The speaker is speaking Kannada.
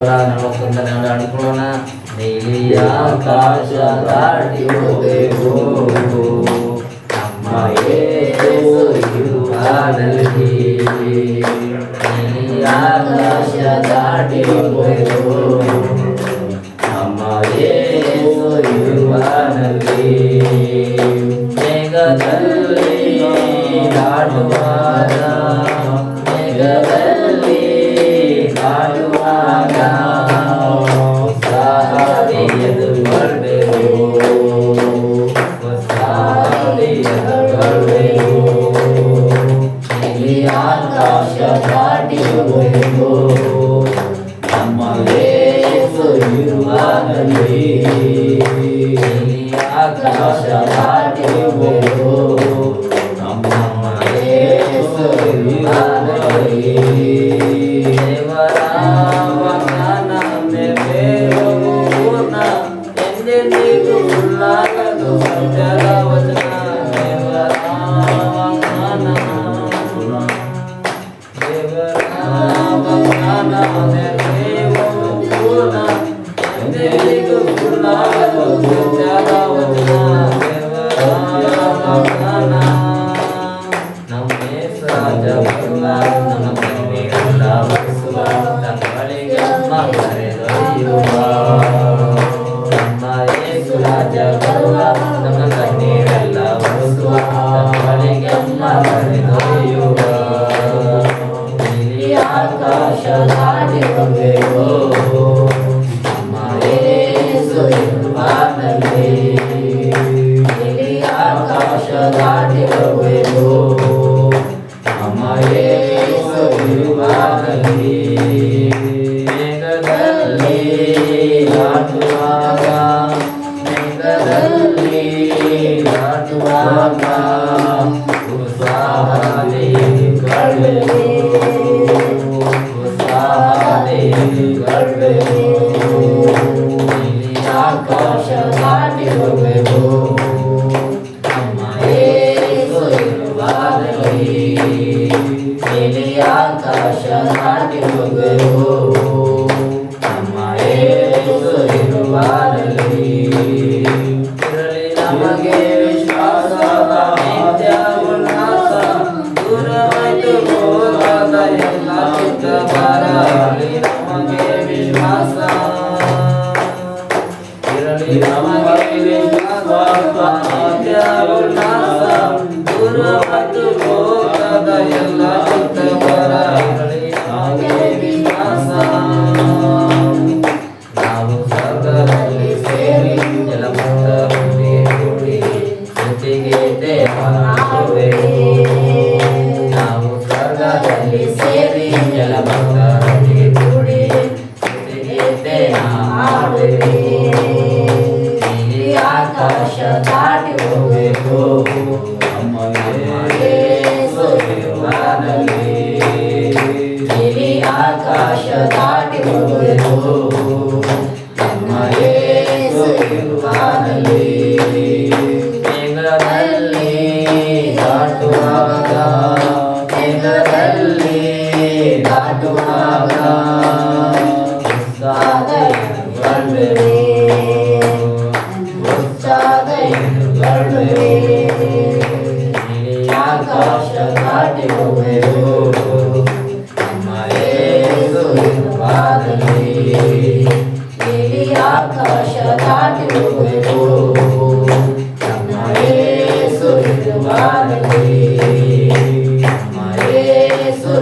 ಅನ್ಕೊಳ್ಳೋಣ. ನೀಲಿಯ ಆಕಾಶ ದಾಟಿ ಹೋಗಬೇಕು ನಮ್ಮ ಯೇಸು ಇರುವಾನಲ್ಲಿ. ನೀಲಿಯ ಆಕಾಶ ದಾಟಿ ಹೋಗಬೇಕು ನಮ್ಮ ಯೇಸು ಇರುವಾನಲ್ಲಿ. ಮೇಘದಲ್ಲಿ ದಾಟುವಾಗ ಮೇಘದಲ್ಲಿ ದಾಟುವಾಗ ಉತ್ಸಾಹದಿ ಎದುರುಗೊಳ್ಬೇಕು ಉತ್ಸಾಹದಿ ಎದುರುಗೊಳ್ಬೇಕು. ನೀಲಿ ಆಕಾಶ ದಾಟಿ ಹೋಗಬೇಕು ನಮ್ಮ ಯೇಸು ಇರುವಾಗಲಿ. ನೀಲಿ ಆಕಾಶ ದಾಟಿ ಹೋಗಬೇಕು ನಮ್ಮ ಯೇಸು ಇರುವಾಗಲಿ. ದೇವರ ವಾಗ್ದಾನ ನೆರವೇರುವುದು ಪೂರ್ಣ, ಎಂದೆಂದಿಗೂ ಸುಳ್ಳಾಗದು ಸತ್ಯದ ವಚನ. ದೇವರ ವಾಗ್ದಾನ ನೆರವೇರುವುದು ಪೂರ್ಣ, ಎಂದೆಂದಿಗೂ ಸುಳ್ಳಾಗದು ಸತ್ಯದ ವಚನ. ದೇವರ ವಾಗ್ದಾನ ನಮ್ಮ ಯೇಸು ರಾಜ ಬರುವ ನಮ್ಮ ಕಣ್ಣೀರೆಲ್ಲ ಒರೆಸುವ ತಂಗಳಿಗೆ ಕರೆದೊಯ್ಯುವ. ನಮ್ಮ ಯೇಸು ರಾಜ ಬರುವ ನಮ್ಮ ಕಣ್ಣೀರೆಲ್ಲ ಒರೆಸುವ ತಂಗಳಿಗೆ ಕರೆದೊಯ್ಯುವ. ನೀಲಿ ಆಕಾಶ ದಾಟಿ ಹೋಗಬೇಕು ನಮ್ಮ ಯೇಸು ಇರುವಾಗಲಿ. ನೀಲಿ ಆಕಾಶ ದಾಟಿ ಹೋಗಬೇಕು ನಮ್ಮ ಯೇಸು ಇರುವಾಗಲಿ. ಮೇಘದಲ್ಲಿ ದಾಟುವಾಗ ಮೇಘದಲ್ಲಿ ದಾಟುವಾಗ ಉತ್ಸಾಹದಿ ಎದುರುಗೊಳ್ಬೇಕು ಉತ್ಸಾಹದಿ ಎದುರುಗೊಳ್ಬೇಕು. ನೀಲಿ ಆಕಾಶ ದಾಟಿ ಹೋಗಬೇಕು ನಮ್ಮ ಯೇಸು ಇರುವಾಗಲಿ. ನೀಲಿ ಆಕಾಶ ದಾಟಿ ಹೋಗಬೇಕು ನಮ್ಮ ಯೇಸು ಇರುವಾಗಲಿ. ಇರಲಿ ನಮಗೆ ವಿಶ್ವಾಸ ನಿತ್ಯ ಉಲ್ಲಾಸ, ದೂರವಾಯ್ತು ಹೋರಾದ ಎಲ್ಲ ಚಿತ್ತ ಭಾರ. ಇರಲಿ ನಮಗೆ ವಿಶ್ವಾಸ, ಇರಲಿ ನಮಗೆ ವಿಶ್ವಾಸ ನಿತ್ಯ ಉಲ್ಲಾಸ, ದೂರವಾಯ್ತು ಹೋರಾದ ಎಲ್ಲ ಚಿತ್ತ ಭಾರ. ಇರಲಿ ನಮಗೆ ವಿಶ್ವಾಸ. ನಾವು ಸ್ವರ್ಗದಲ್ಲಿ ಸೇರಿ ಜಲಮುಕ್ತರೊಂದಿಗೆ ಕೂಡಿ ಸ್ತುತಿಗೀತೆ ಹಾಡುವೆವು. ನಾವು ಸ್ವರ್ಗದಲ್ಲಿ ಸೇರಿ ಜಲಮುಕ್ತರೊಂದಿಗೆ ಕೂಡಿ ಸ್ತುತಿಗೀತೆ ಹಾಡುವೆವು. ನೀಲಿ ಆಕಾಶ ದಾಟಿ ಹೋಗಬೇಕು ನಮ್ಮ ಯೇಸು ಇರುವಾಗಲಿ. ನೀಲಿ ಆಕಾಶ ದಾಟಿ ಹೋಗಬೇಕು ನಮ್ಮ ಯೇಸು ಇರುವಾಗಲಿ. ಮೇಘದಲ್ಲಿ ದಾಟುವಾಗ ಮೇಘದಲ್ಲಿ ದಾಟುವಾಗ ಉತ್ಸಾಹದ ಎದುರುಗೊಳ್ಬೇಕು ಉತ್ಸಾಹದ ಎದುರುಗೊಳ್ಬೇಕು. ನೀಲಿ ಆಕಾಶ ದಾಟಿ ಹೋಗಬೇಕು ನಮ್ಮ ಯೇಸು ಇರುವಾಗಲಿ. ನೀಲಿ ಆಕಾಶ ದಾಟಿ ಹೋಗಬೇಕು ನಮ್ಮ ಯೇಸು ಇರುವಾಗಲಿ. ನಮ್ಮ ಯೇಸು